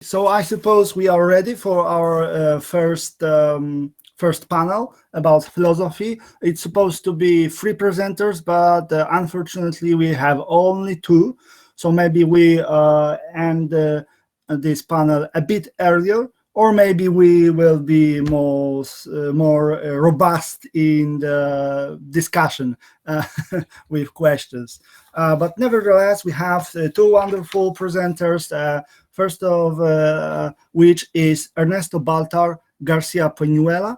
So I suppose we are ready for our first panel about philosophy. It's supposed to be 3 presenters, but unfortunately we have only 2. So maybe we end this panel a bit earlier, or maybe we will be more robust in the discussion with questions. But nevertheless, we have 2 wonderful presenters. First of which is Ernesto Baltar, García-Peñuela,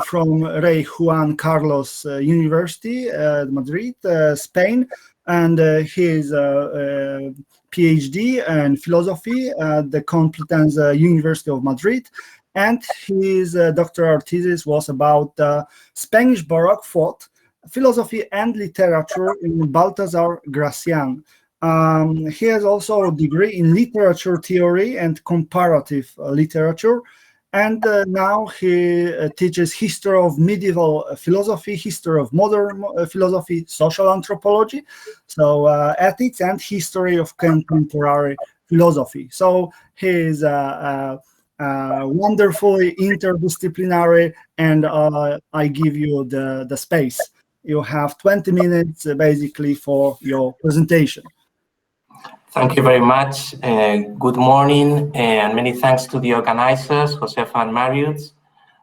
from Rey Juan Carlos University, Madrid, Spain, and he is a PhD in philosophy at the Complutense University of Madrid, and his doctoral thesis was about Spanish Baroque thought, philosophy and literature in Baltasar Gracian. He has also a degree in literature theory and comparative literature, and now he teaches history of medieval philosophy, history of modern philosophy, social anthropology, so ethics, and history of contemporary philosophy. So he is wonderfully interdisciplinary, and I give you the space. You have 20 minutes basically for your presentation. Thank you very much. Good morning, and many thanks to the organizers, Josefa and Marius,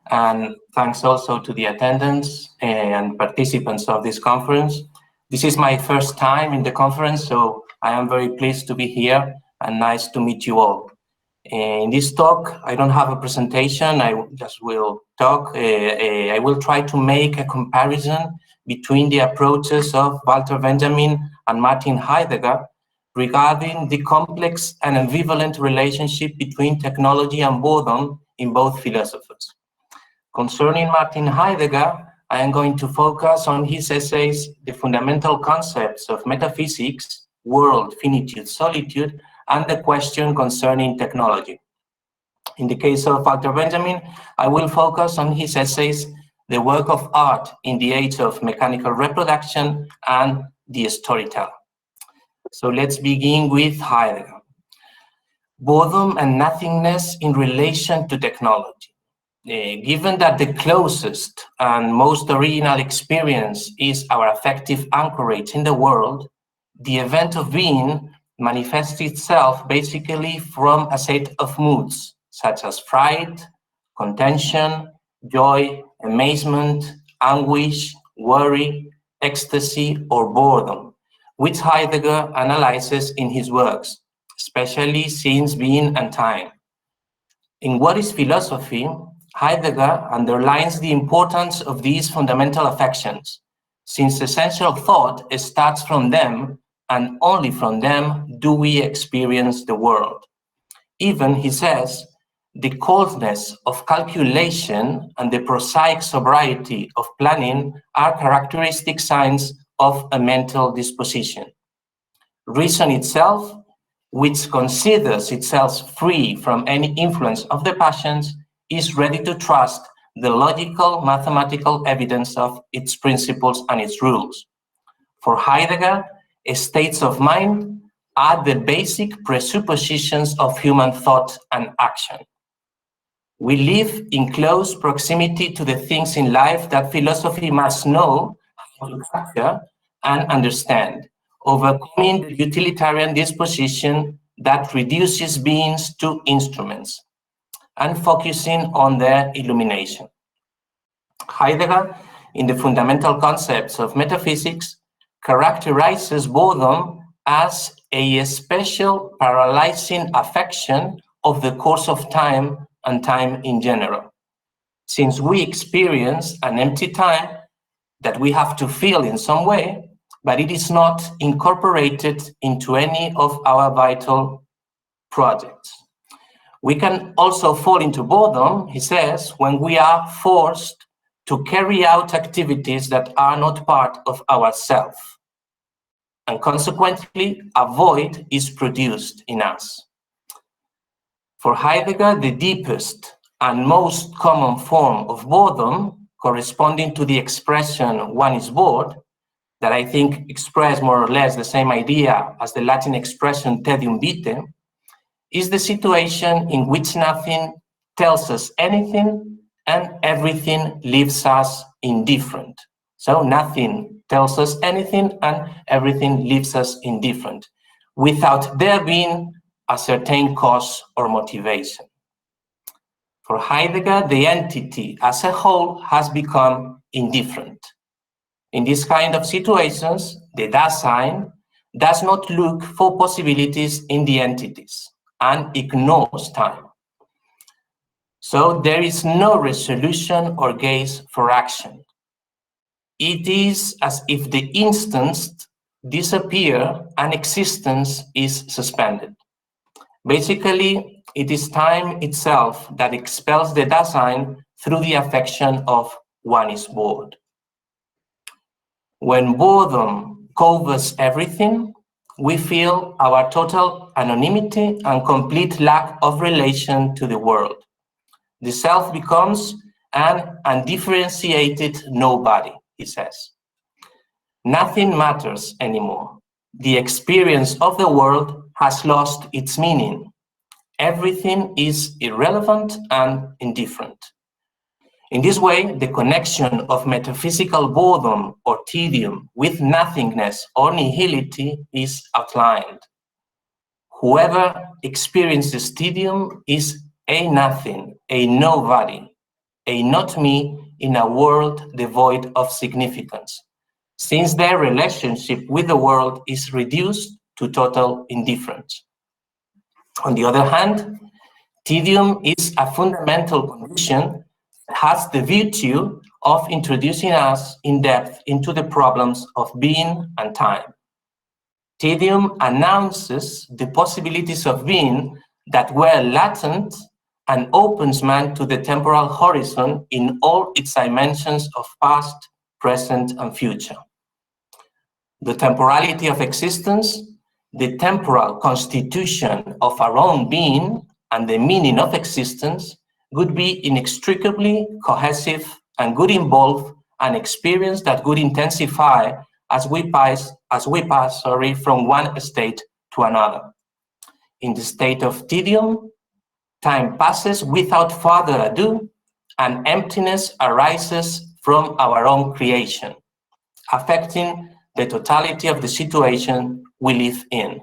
and thanks also to the attendants and participants of this conference. This is my first time in the conference, so I am very pleased to be here and nice to meet you all. In this talk, I don't have a presentation, I just will talk. I will try to make a comparison between the approaches of Walter Benjamin and Martin Heidegger regarding the complex and ambivalent relationship between technology and boredom in both philosophers. Concerning Martin Heidegger, I am going to focus on his essays, The Fundamental Concepts of Metaphysics, World, Finitude, Solitude, and the question concerning technology. In the case of Walter Benjamin, I will focus on his essays, The Work of Art in the Age of Mechanical Reproduction, and The Storyteller. So let's begin with Heidegger. Boredom and nothingness in relation to technology. Given that the closest and most original experience is our affective anchorage in the world, the event of being manifests itself basically from a set of moods, such as fright, contention, joy, amazement, anguish, worry, ecstasy, or boredom, which Heidegger analyzes in his works, especially Since, Being, and Time. In What is Philosophy, Heidegger underlines the importance of these fundamental affections, since essential thought starts from them, and only from them do we experience the world. Even, he says, the coldness of calculation and the prosaic sobriety of planning are characteristic signs of a mental disposition. Reason itself, which considers itself free from any influence of the passions, is ready to trust the logical, mathematical evidence of its principles and its rules. For Heidegger, states of mind are the basic presuppositions of human thought and action. We live in close proximity to the things in life that philosophy must know how to capture and understand, overcoming the utilitarian disposition that reduces beings to instruments and focusing on their illumination. Heidegger, in The Fundamental Concepts of Metaphysics, characterizes boredom as a special paralyzing affection of the course of time and time in general. Since we experience an empty time that we have to fill in some way, but it is not incorporated into any of our vital projects. We can also fall into boredom, he says, when we are forced to carry out activities that are not part of ourself. And consequently, a void is produced in us. For Heidegger, the deepest and most common form of boredom, corresponding to the expression "one is bored," that I think express more or less the same idea as the Latin expression "tedium vitae," is the situation in which nothing tells us anything and everything leaves us indifferent. So nothing tells us anything and everything leaves us indifferent, without there being a certain cause or motivation. For Heidegger, the entity as a whole has become indifferent. In this kind of situations, the Dasein does not look for possibilities in the entities and ignores time. So there is no resolution or gaze for action. It is as if the instants disappear and existence is suspended. Basically, it is time itself that expels the Dasein through the affection of one is bored. When boredom covers everything, we feel our total anonymity and complete lack of relation to the world. The self becomes an undifferentiated nobody, he says. Nothing matters anymore. The experience of the world has lost its meaning. Everything is irrelevant and indifferent. In this way, the connection of metaphysical boredom or tedium with nothingness or nihility is outlined. Whoever experiences tedium is a nothing, a nobody, a not me in a world devoid of significance, since their relationship with the world is reduced to total indifference. On the other hand, tedium is a fundamental condition that has the virtue of introducing us in depth into the problems of being and time. Tedium announces the possibilities of being that were latent and opens man to the temporal horizon in all its dimensions of past, present, and future. The temporality of existence, the temporal constitution of our own being, and the meaning of existence would be inextricably cohesive and would involve an experience that would intensify as we pass from one state to another. In the state of tedium, time passes without further ado, and emptiness arises from our own creation, affecting the totality of the situation we live in.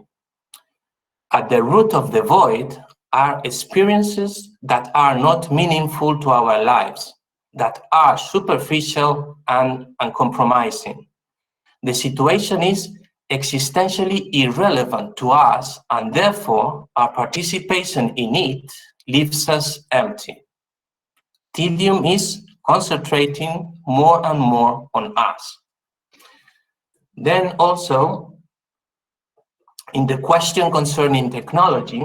At the root of the void are experiences that are not meaningful to our lives, that are superficial and uncompromising. The situation is existentially irrelevant to us, and therefore our participation in it leaves us empty. Tedium is concentrating more and more on us. Then also, in the question concerning technology,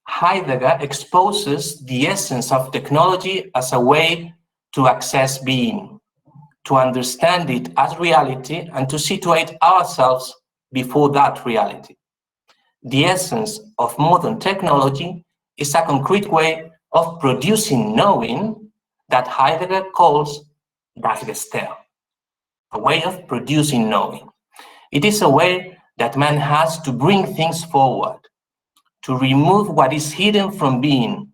Heidegger exposes the essence of technology as a way to access being, to understand it as reality, and to situate ourselves before that reality. The essence of modern technology is a concrete way of producing knowing that Heidegger calls das Gestell, a way of producing knowing. It is a way that man has to bring things forward, to remove what is hidden from being,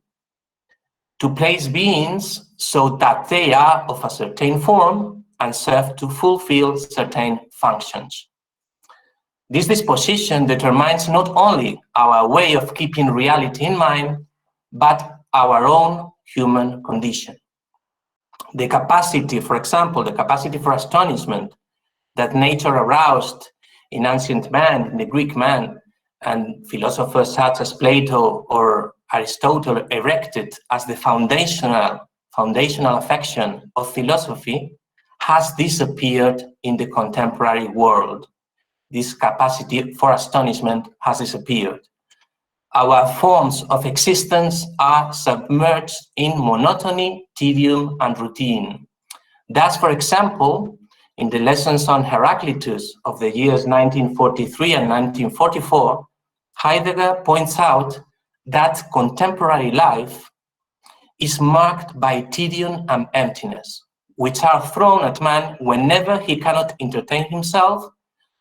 to place beings so that they are of a certain form and serve to fulfill certain functions. This disposition determines not only our way of keeping reality in mind, but our own human condition. The capacity, for example, the capacity for astonishment that nature aroused in ancient man, in the Greek man, and philosophers such as Plato or Aristotle erected as the foundational affection of philosophy, has disappeared in the contemporary world. This capacity for astonishment has disappeared. Our forms of existence are submerged in monotony, tedium, and routine. Thus, for example, in the lessons on Heraclitus of the years 1943 and 1944, Heidegger points out that contemporary life is marked by tedium and emptiness, which are thrown at man whenever he cannot entertain himself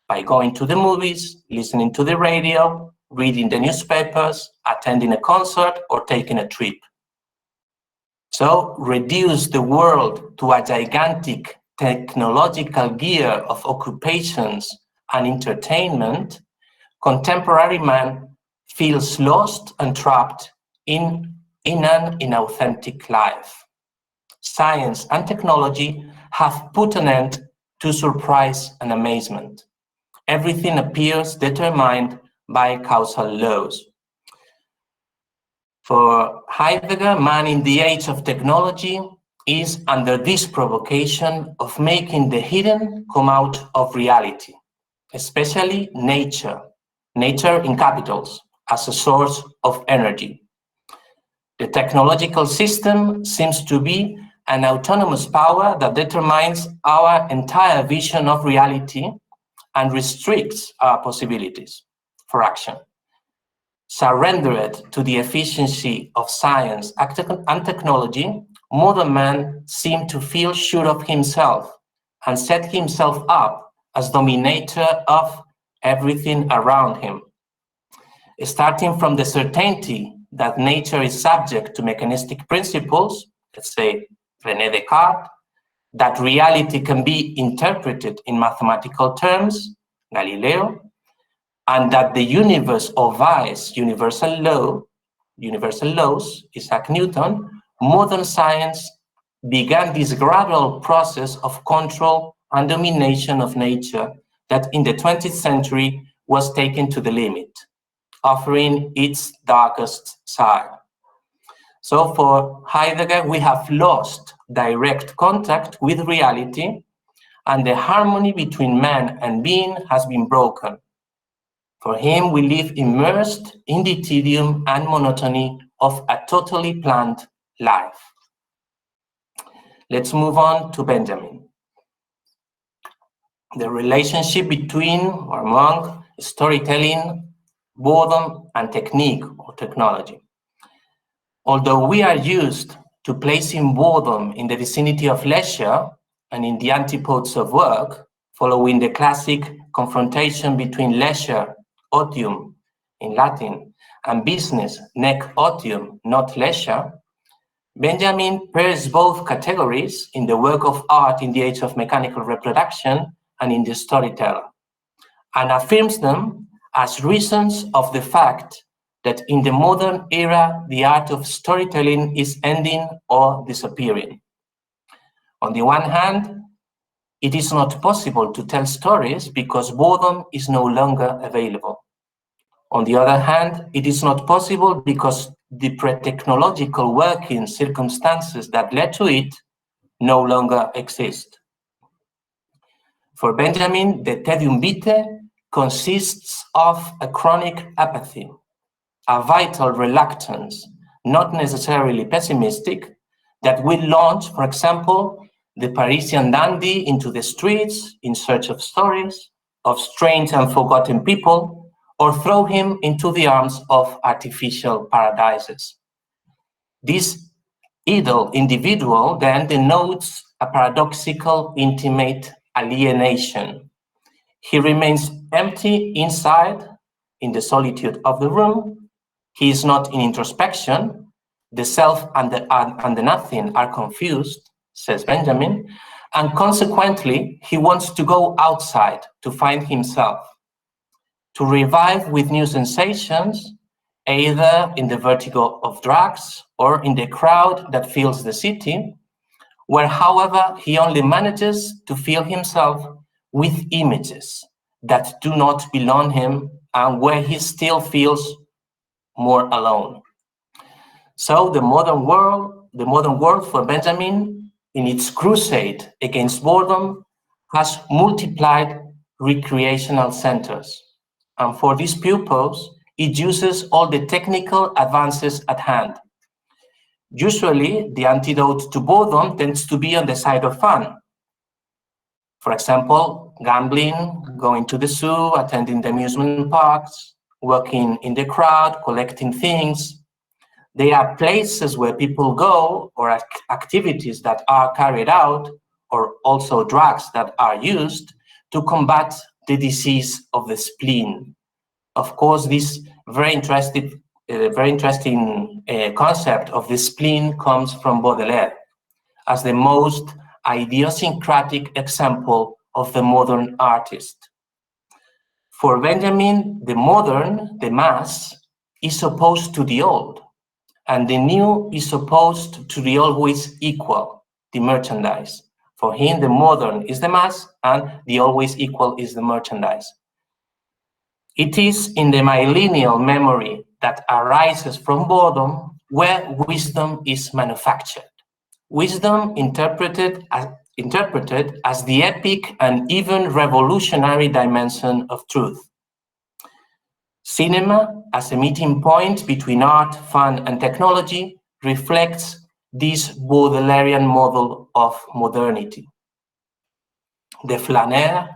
by going to the movies, listening to the radio, reading the newspapers, attending a concert, or taking a trip. So reduce the world to a gigantic technological gear of occupations and entertainment, contemporary man feels lost and trapped in an inauthentic life. Science and technology have put an end to surprise and amazement. Everything appears determined by causal laws. For Heidegger, man in the age of technology is under this provocation of making the hidden come out of reality, especially nature in capitals, as a source of energy. The technological system seems to be an autonomous power that determines our entire vision of reality and restricts our possibilities for action. Surrendered to the efficiency of science and technology, modern man seemed to feel sure of himself and set himself up as dominator of everything around him. Starting from the certainty that nature is subject to mechanistic principles, let's say René Descartes, that reality can be interpreted in mathematical terms, Galileo, and that the universe obeys universal laws, Isaac Newton, modern science began this gradual process of control and domination of nature that in the 20th century was taken to the limit, offering its darkest side. So for Heidegger, we have lost direct contact with reality, and the harmony between man and being has been broken. For him, we live immersed in the tedium and monotony of a totally planned life. Let's move on to Benjamin. The relationship between or among storytelling, boredom, and technique or technology. Although we are used to placing boredom in the vicinity of leisure and in the antipodes of work, following the classic confrontation between leisure, otium in Latin, and business, nec otium, not leisure, Benjamin pairs both categories in the work of art in the age of mechanical reproduction and in the storyteller, and affirms them as reasons of the fact that in the modern era, the art of storytelling is ending or disappearing. On the one hand, it is not possible to tell stories because boredom is no longer available. On the other hand, it is not possible because the pre-technological working circumstances that led to it no longer exist. For Benjamin, the tedium vitae consists of a chronic apathy, a vital reluctance, not necessarily pessimistic, that will launch, for example, the Parisian dandy into the streets in search of stories, of strange and forgotten people, or throw him into the arms of artificial paradises. This idle individual then denotes a paradoxical intimate alienation. He remains empty inside, in the solitude of the room. He is not in introspection. The self and the nothing are confused, says Benjamin, and consequently, he wants to go outside to find himself, to revive with new sensations, either in the vertigo of drugs or in the crowd that fills the city, where, however, he only manages to fill himself with images that do not belong him and where he still feels more alone. So the modern world for Benjamin, in its crusade against boredom, has multiplied recreational centers. And for this purpose, it uses all the technical advances at hand. Usually, the antidote to boredom tends to be on the side of fun. For example, gambling, going to the zoo, attending the amusement parks, working in the crowd, collecting things. They are places where people go, or activities that are carried out, or also drugs that are used to combat the disease of the spleen. Of course, this very interesting concept of the spleen comes from Baudelaire as the most idiosyncratic example of the modern artist. For Benjamin, the modern, the mass, is opposed to the old, and the new is opposed to the always equal, the merchandise. For him, the modern is the mass, and the always equal is the merchandise. It is in the millennial memory that arises from boredom where wisdom is manufactured. Wisdom interpreted as the epic and even revolutionary dimension of truth. Cinema, as a meeting point between art, fun, and technology, reflects this Baudelarian model of modernity. The flaneur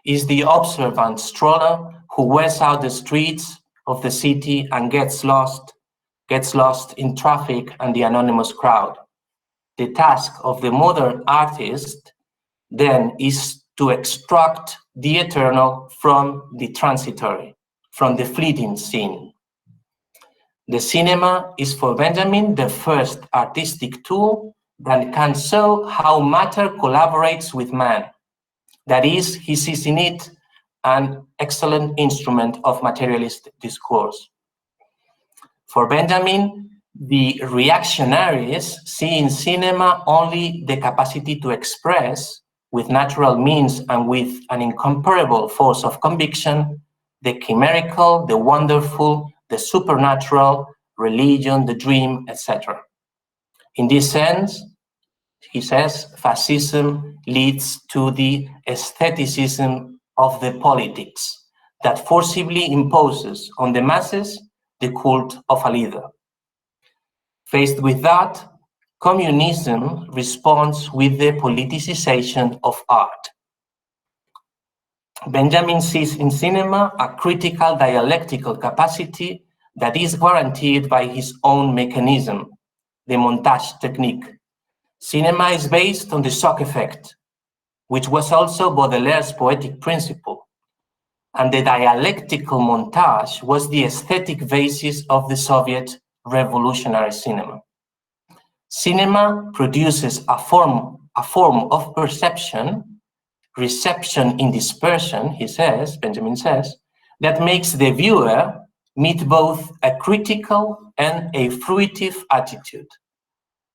is the observant stroller who wears out the streets of the city and gets lost in traffic and the anonymous crowd. The task of the modern artist then is to extract the eternal from the transitory, from the fleeting scene. The cinema is for Benjamin the first artistic tool that can show how matter collaborates with man. That is, he sees in it an excellent instrument of materialist discourse. For Benjamin, the reactionaries see in cinema only the capacity to express, with natural means and with an incomparable force of conviction, the chimerical, the wonderful, the supernatural, religion, the dream, etc. In this sense, he says, fascism leads to the aestheticism of the politics that forcibly imposes on the masses the cult of a leader. Faced with that, communism responds with the politicization of art. Benjamin sees in cinema a critical dialectical capacity that is guaranteed by his own mechanism, the montage technique. Cinema is based on the shock effect, which was also Baudelaire's poetic principle, and the dialectical montage was the aesthetic basis of the Soviet revolutionary cinema. Cinema produces a form of perception, reception in dispersion, Benjamin says, that makes the viewer meet both a critical and a fruitive attitude.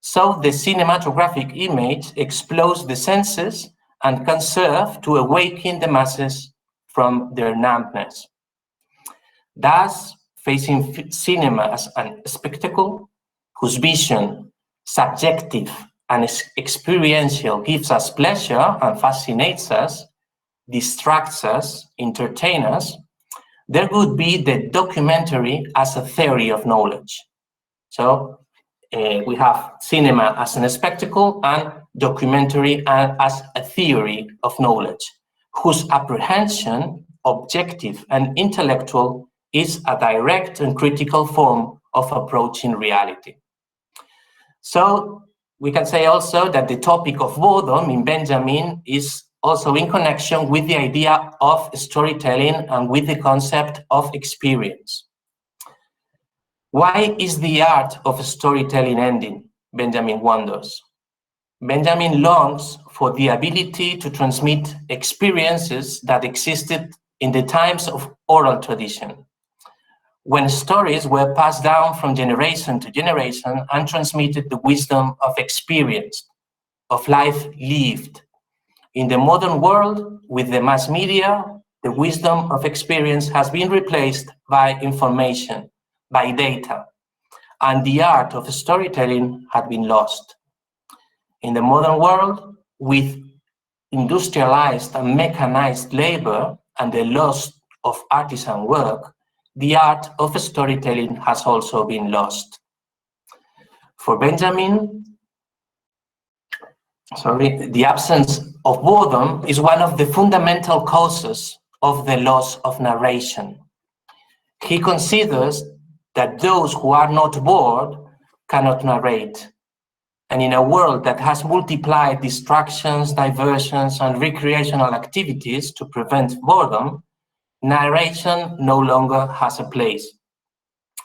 So the cinematographic image explodes the senses and can serve to awaken the masses from their numbness. Thus, facing cinema as a spectacle whose vision, subjective and experiential, gives us pleasure and fascinates us, distracts us, entertains us, there would be the documentary as a theory of knowledge. So we have cinema as a spectacle and documentary as a theory of knowledge, whose apprehension, objective and intellectual, is a direct and critical form of approaching reality. So we can say also that the topic of boredom in Benjamin is also in connection with the idea of storytelling and with the concept of experience. Why is the art of storytelling ending? Benjamin wonders. Benjamin longs for the ability to transmit experiences that existed in the times of oral tradition, when stories were passed down from generation to generation and transmitted the wisdom of experience, of life lived. In the modern world, with the mass media, the wisdom of experience has been replaced by information, by data, and the art of storytelling had been lost. In the modern world, with industrialized and mechanized labor and the loss of artisan work, the art of storytelling has also been lost. For Benjamin, the absence of boredom is one of the fundamental causes of the loss of narration. He considers that those who are not bored cannot narrate. And in a world that has multiplied distractions, diversions, and recreational activities to prevent boredom, narration no longer has a place.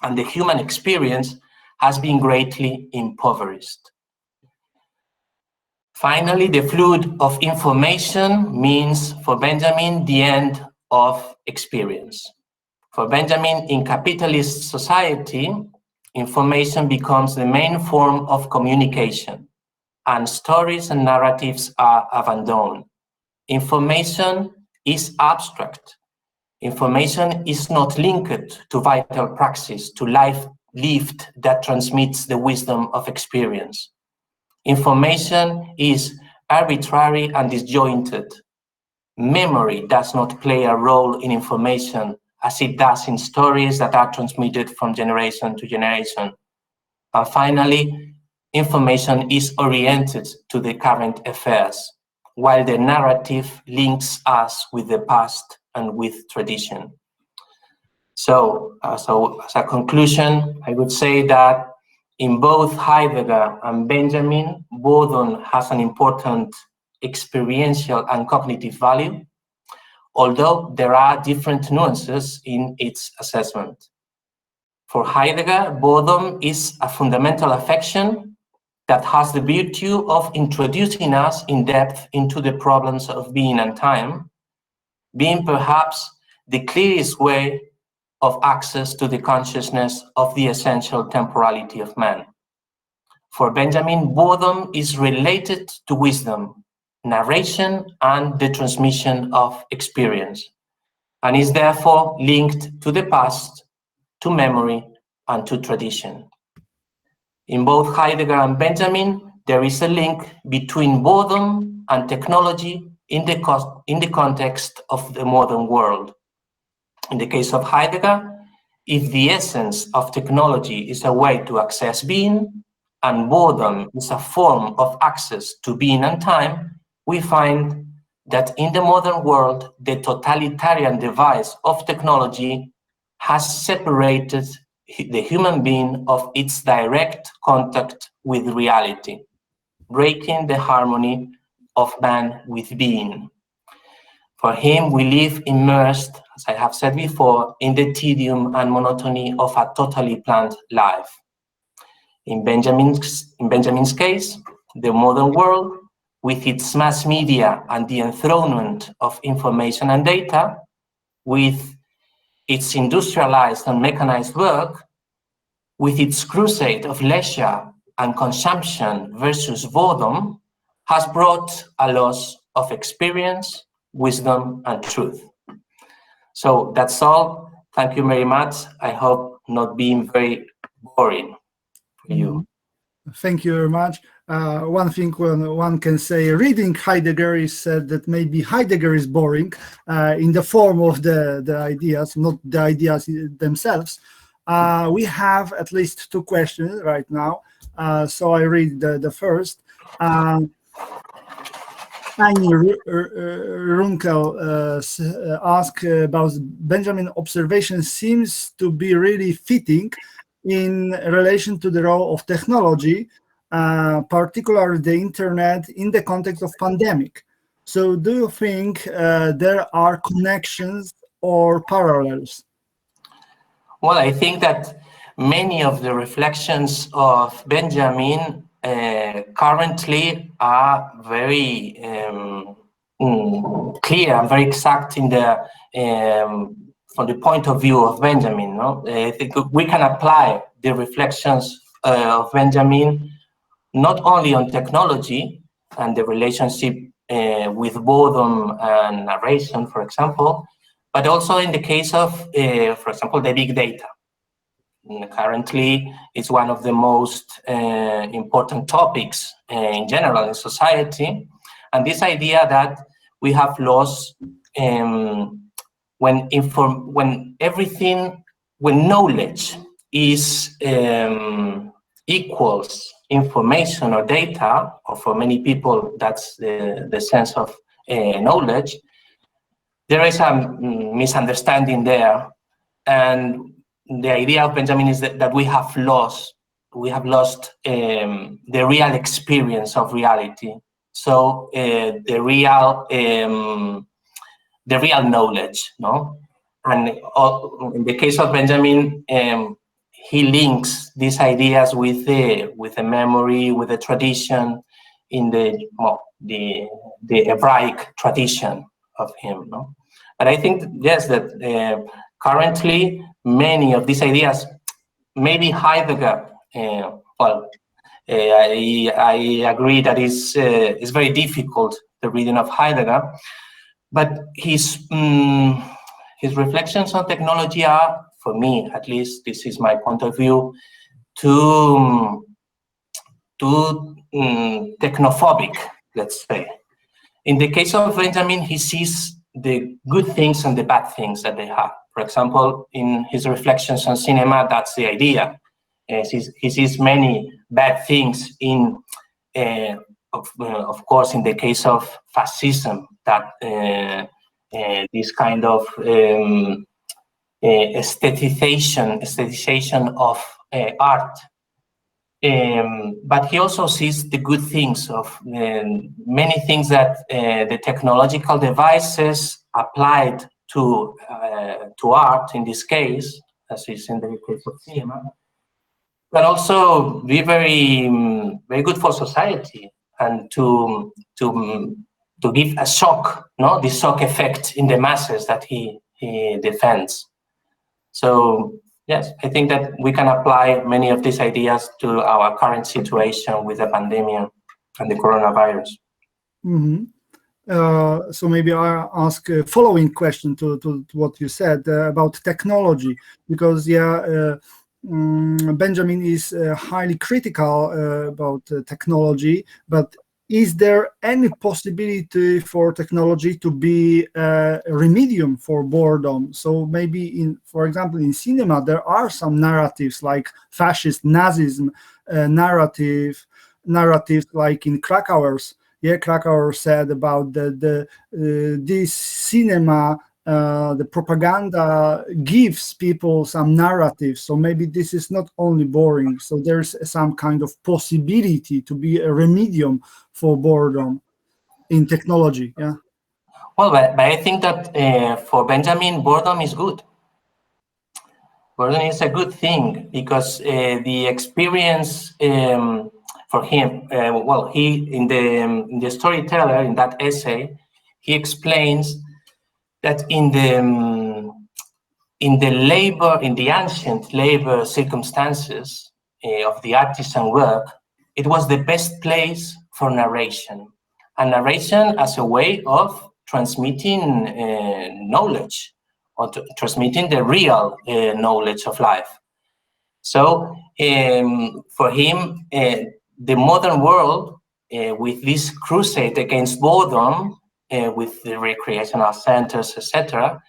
and the human experience has been greatly impoverished. Finally, the flood of information means for Benjamin the end of experience. For Benjamin, in capitalist society, information becomes the main form of communication, and stories and narratives are abandoned. Information is abstract. Information is not linked to vital praxis, to life lived that transmits the wisdom of experience. Information is arbitrary and disjointed. Memory does not play a role in information as it does in stories that are transmitted from generation to generation. And finally, information is oriented to the current affairs, while the narrative links us with the past and with tradition. So as a conclusion, I would say that in both Heidegger and Benjamin, Boredom has an important experiential and cognitive value, although there are different nuances in its assessment. For Heidegger, boredom is a fundamental affection that has the virtue of introducing us in depth into the problems of being and time, being perhaps the clearest way of access to the consciousness of the essential temporality of man. For Benjamin, boredom is related to wisdom, narration, and the transmission of experience, and is therefore linked to the past, to memory, and to tradition. In both Heidegger and Benjamin, there is a link between boredom and technology in the context of the modern world. In the case of Heidegger, if the essence of technology is a way to access being, and boredom is a form of access to being and time, we find that in the modern world, the totalitarian device of technology has separated the human being of its direct contact with reality, breaking the harmony of man with being. For him, we live immersed, as I have said before, in the tedium and monotony of a totally planned life. In Benjamin's case, the modern world, with its mass media and the enthronement of information and data, with its industrialized and mechanized work, with its crusade of leisure and consumption versus boredom, has brought a loss of experience, wisdom, and truth. So that's all. Thank you very much. I hope not being very boring for you. Thank you very much. One thing one can say, reading Heidegger is said that maybe Heidegger is boring in the form of the ideas, not the ideas themselves. We have at least two questions right now. So I read the first. Tiny Runkel asked about Benjamin's observation seems to be really fitting in relation to the role of technology, particularly the internet, in the context of pandemic. So do you think there are connections or parallels? Well, I think that many of the reflections of Benjamin currently are very clear and very exact in the from the point of view of Benjamin. No? I think we can apply the reflections of Benjamin not only on technology and the relationship with boredom and narration, for example, but also in the case of, for example, the big data. Currently, it's one of the most important topics in general in society. And this idea that we have lost when knowledge is equals information or data, or for many people, that's the sense of knowledge, there is a misunderstanding there. And the idea of Benjamin is that we have lost the real experience of reality. So the real knowledge, no? And in the case of Benjamin, he links these ideas with the memory, with the tradition in the Hebraic tradition of him. No? But I think, yes, that currently many of these ideas, maybe Heidegger, I agree that it's very difficult, the reading of Heidegger, but his reflections on technology are, for me at least, this is my point of view, too technophobic, let's say. In the case of Benjamin, he sees the good things and the bad things that they have. For example, in his reflections on cinema, that's the idea. He sees many bad things in, of course, in the case of fascism, that this kind of aestheticization of art. But he also sees the good things of many things that the technological devices applied to art, in this case, as is in the case of cinema, but also be very good for society, and to give a shock, no, the shock effect in the masses that he defends. So yes, I think that we can apply many of these ideas to our current situation with the pandemic and the coronavirus. Mm-hmm. So maybe I'll ask a following question to what you said about technology, because Benjamin is highly critical about technology, but is there any possibility for technology to be a remedium for boredom? So maybe, for example, in cinema, there are some narratives like fascist Nazism narratives like in Krakauers. Yeah, Krakauer said about this cinema, the propaganda gives people some narrative. So maybe this is not only boring. So there's some kind of possibility to be a remedium for boredom in technology. Yeah. Well, but I think that for Benjamin, boredom is good. Boredom is a good thing because the experience for him, he in the Storyteller, in that essay, he explains that in the ancient labor circumstances of the artisan work, it was the best place for narration, and narration as a way of transmitting knowledge, or transmitting the real knowledge of life. So for him, the modern world, with this crusade against boredom, with the recreational centers, etc.,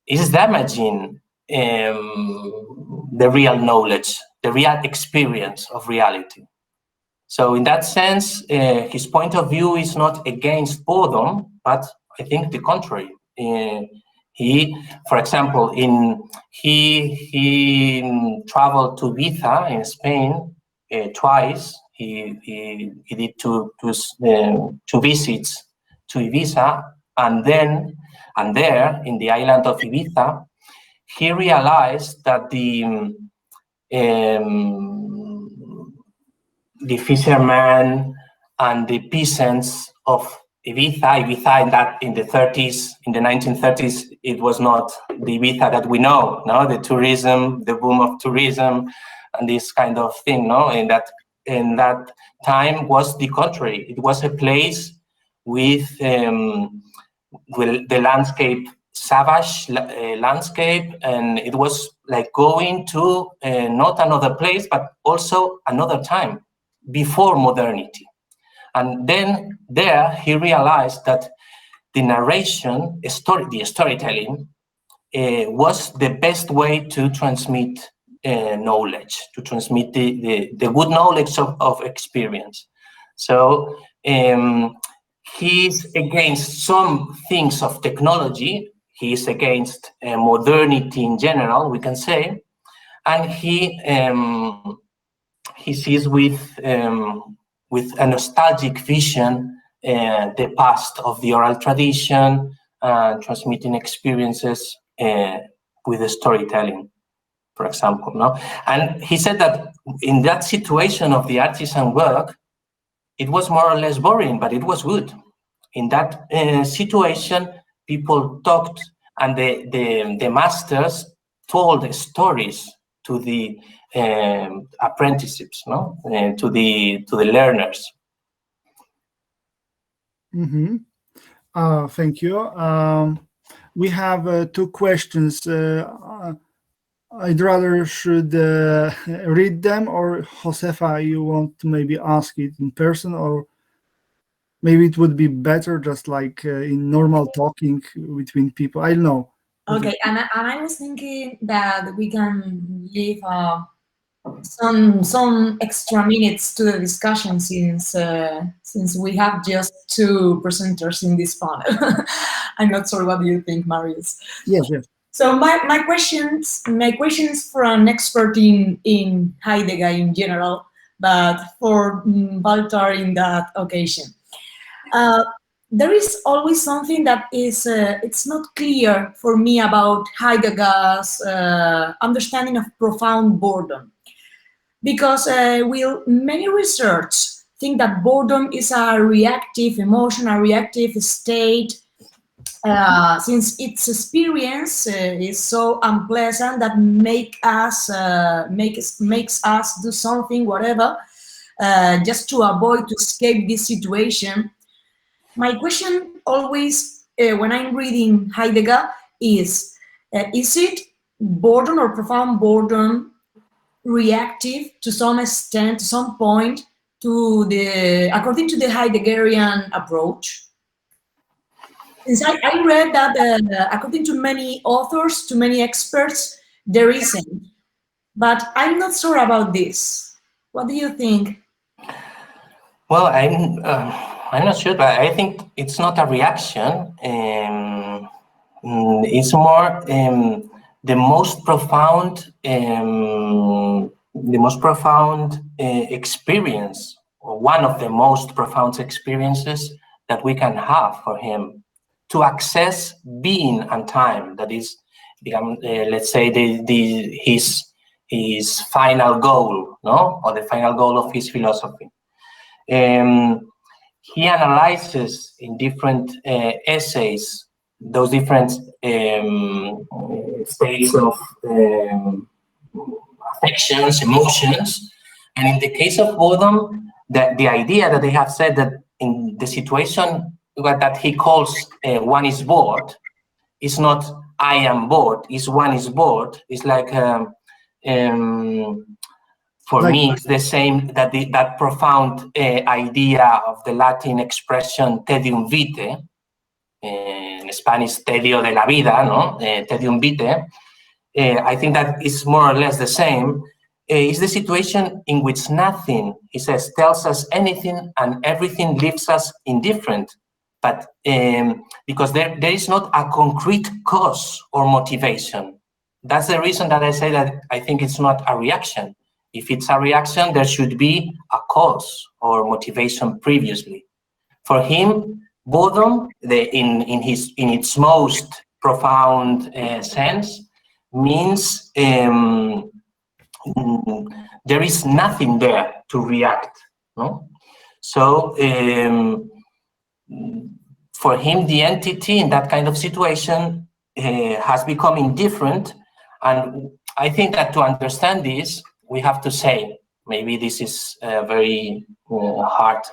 is damaging the real knowledge, the real experience of reality. So in that sense, his point of view is not against boredom, but I think the contrary. He, for example, he traveled to Ibiza in Spain twice. He did two visits to Ibiza, and there in the island of Ibiza, he realized that the fishermen and the peasants of Ibiza in the 30s, in the 1930s, it was not the Ibiza that we know, no, the tourism, the boom of tourism, and this kind of thing, no, in that time was the contrary. It was a place with the landscape, savage landscape, and it was like going to not another place, but also another time before modernity. And then there he realized that the narration, the storytelling, was the best way to transmit knowledge, to transmit the good knowledge of experience. So he's against some things of technology. He's against modernity in general, we can say, and he sees with a nostalgic vision the past of the oral tradition, transmitting experiences with the storytelling, for example, no? And he said that in that situation of the artisan work, it was more or less boring, but it was good. In that situation, people talked, and the masters told stories to the apprenticeships, no, to the learners. Mm-hmm. Thank you. We have two questions. I'd rather should read them, or Josefa, you want to maybe ask it in person, or maybe it would be better just like in normal talking between people. I don't know. Okay, and I was thinking that we can leave some extra minutes to the discussion since we have just two presenters in this panel. I'm not sure what do you think, Marius. Yes, yes. So my questions for an expert in Heidegger in general, but for Baltar in that occasion. There is always something that is it's not clear for me about Heidegger's understanding of profound boredom, because many research think that boredom is a reactive emotion, a reactive state, since its experience is so unpleasant that makes us do something, whatever, just to avoid, to escape this situation. My question always, when I'm reading Heidegger, is it boredom or profound boredom reactive to some extent, to some point, according to the Heideggerian approach? Since I read that according to many authors, to many experts, there isn't. But I'm not sure about this. What do you think? Well, I'm not sure, but I think it's not a reaction. It's more the most profound experience, or one of the most profound experiences that we can have for him, to access being and time. That is, let's say, his final goal, no, or the final goal of his philosophy. He analyzes in different essays those different states of affections, emotions, and in the case of boredom, the idea that they have said that in the situation that he calls one is bored, is not I am bored, is one is bored. It's like for me, it's the same, that profound idea of the Latin expression tedium vitae, in Spanish, tedio de la vida, no? Tedium vitae. I think that is more or less the same. Is the situation in which nothing, he says, tells us anything and everything leaves us indifferent. But because there is not a concrete cause or motivation. That's the reason that I say that I think it's not a reaction. If it's a reaction, there should be a cause or motivation previously. For him, boredom, in its most profound sense, means there is nothing there to react. No? So for him, the entity in that kind of situation has become indifferent. And I think that to understand this, we have to say, maybe this is a very hard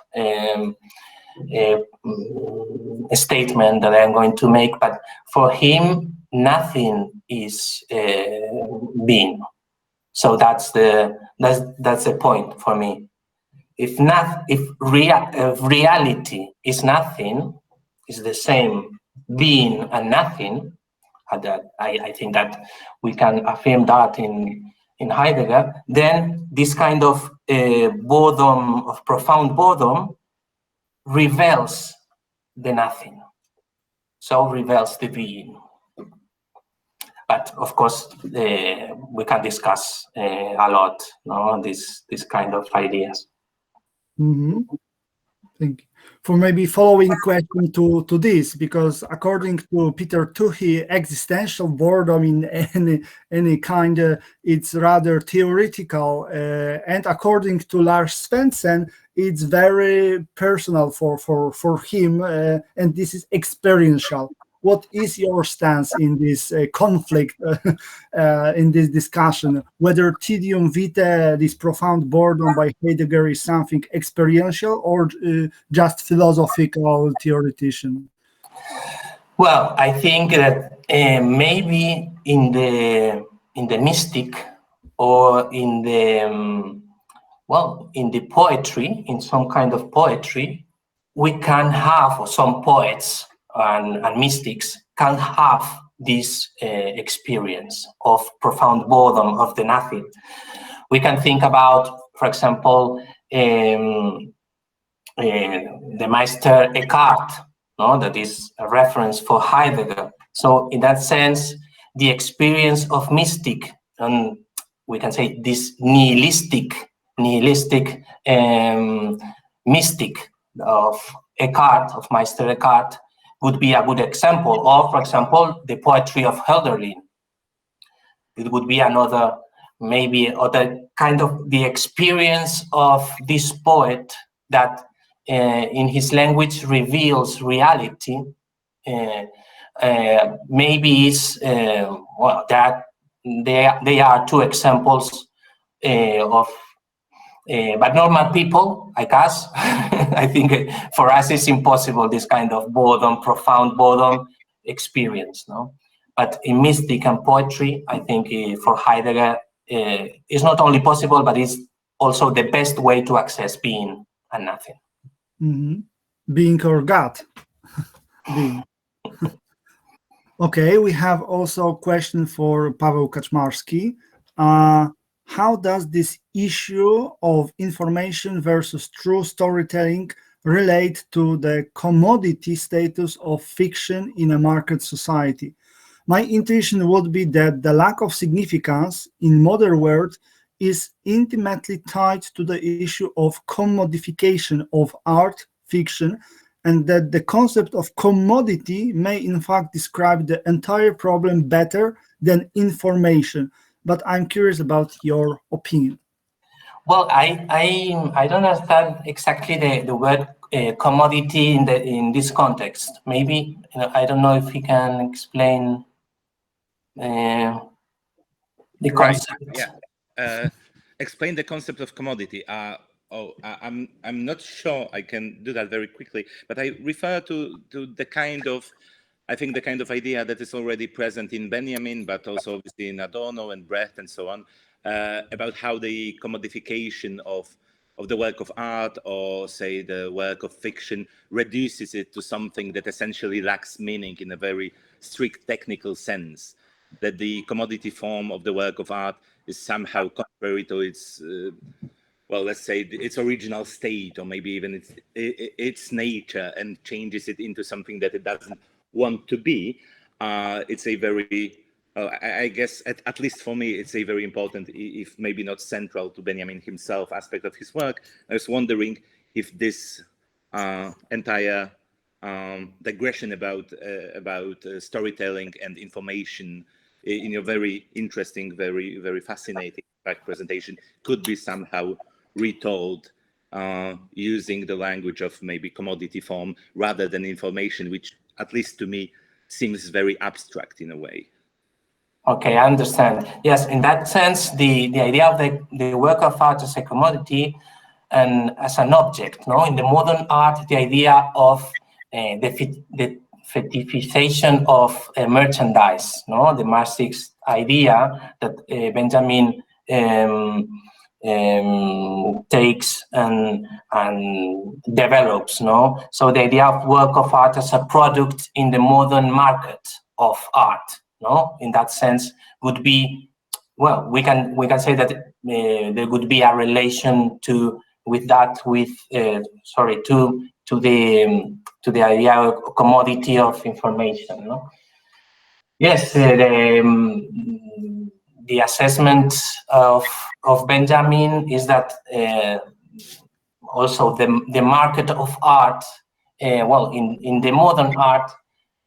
statement that I'm going to make, but for him, nothing is being. So that's the point for me. If reality is nothing, is the same being and nothing, that I think that we can affirm that in Heidegger, then this kind of boredom, of profound boredom, reveals the nothing. So reveals the being. But of course, we can discuss a lot, no, this kind of ideas. Mm-hmm. Thank you. For maybe following question to this, because according to Peter Tuchy, existential boredom in any kind, it's rather theoretical, and according to Lars Svensson, it's very personal for him, and this is experiential. What is your stance in this conflict, in this discussion, whether tedium vitae, this profound boredom by Heidegger, is something experiential or just philosophical theoretician? Well, I think that maybe in the mystic or in the in the poetry, in some kind of poetry, we can have, or some poets and mystics can have this experience of profound boredom of the nothing. We can think about, for example, the Meister Eckhart, no, that is a reference for Heidegger. So in that sense, the experience of mystic, and we can say this nihilistic mystic of Eckhart, of Meister Eckhart, would be a good example. Or, for example, the poetry of Hölderlin. It would be another, maybe other kind of the experience of this poet that in his language reveals reality. Maybe is that they are two examples of. But normal people like us, I think for us it's impossible, this kind of boredom, profound boredom experience, no? But in mystic and poetry, I think for Heidegger, it's not only possible, but it's also the best way to access being and nothing. Mm-hmm. Being or God. Being. Okay, we have also a question for Paweł Kaczmarski. How does this issue of information versus true storytelling relate to the commodity status of fiction in a market society? My intuition would be that the lack of significance in modern world is intimately tied to the issue of commodification of art fiction, and that the concept of commodity may in fact describe the entire problem better than information. But I'm curious about your opinion. Well, I don't understand exactly the word commodity in this context. Maybe I don't know if he can explain the concept. Right. Yeah. Explain the concept of commodity. I'm not sure I can do that very quickly, but I refer to the kind of, I think the kind of idea that is already present in Benjamin, but also obviously in Adorno and Brecht and so on, about how the commodification of the work of art, or say the work of fiction, reduces it to something that essentially lacks meaning in a very strict technical sense. That the commodity form of the work of art is somehow contrary to its, well, let's say its original state, or maybe even its nature, and changes it into something that it doesn't want to be. It's a very, I guess, at least for me, it's a very important, if maybe not central to Benjamin himself, aspect of his work. I was wondering if this entire digression about storytelling and information in your very interesting, very fascinating presentation could be somehow retold using the language of maybe commodity form rather than information, which at least to me seems very abstract in a way. Okay, I understand. Yes, in that sense, the idea of the work of art as a commodity and as an object, no? In the modern art, the idea of the fetishization of merchandise, no? The Marxist idea that Benjamin takes and develops, no? So the idea of work of art as a product in the modern market of art, no? In that sense, would be, well, we can say that there would be a relation to the idea of commodity of information, no? Yes, the assessment of Benjamin is that also the market of art, well, in the modern art,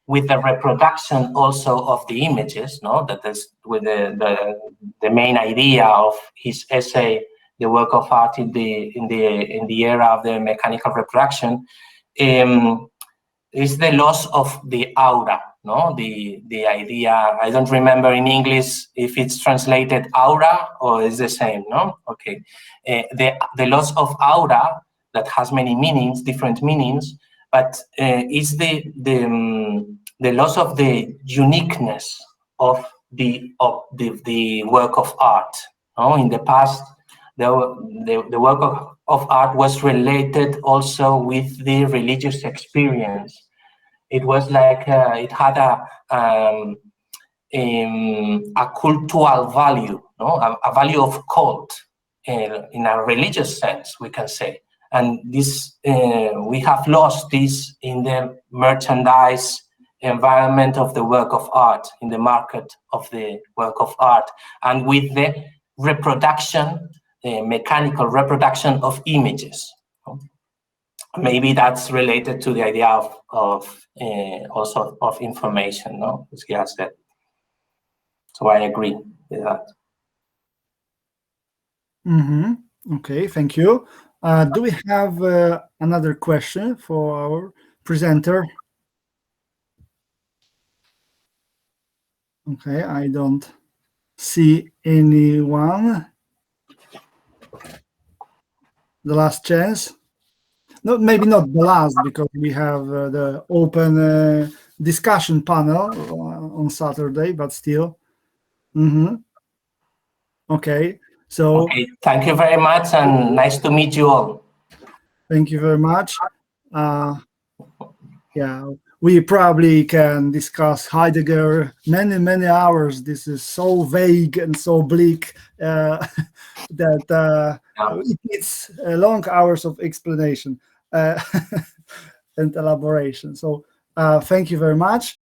with the reproduction also of the images, no? That is with the main idea of his essay, the work of art in the era of the mechanical reproduction, is the loss of the aura, no? The idea, I don't remember in English if it's translated aura or is the same, no? Okay. The loss of aura that has many meanings, different meanings, but is the loss of the uniqueness of the work of art. No? In the past, the work of art was related also with the religious experience. It was like it had a cultural value, no? A value of cult in a religious sense, we can say. And this we have lost this in the merchandise environment of the work of art, in the market of the work of art, and with the reproduction, mechanical reproduction of images. Maybe that's related to the idea of also of information, no? As he has said. So I agree with that. Okay, thank you. Do we have another question for our presenter? Okay, I don't see anyone. The last chance. No, maybe not the last, because we have the open discussion panel on Saturday, but still. Okay, so. Okay, thank you very much, and nice to meet you all. Thank you very much. Yeah, we probably can discuss Heidegger many hours. This is so vague and so bleak that it needs long hours of explanation and elaboration. So thank you very much.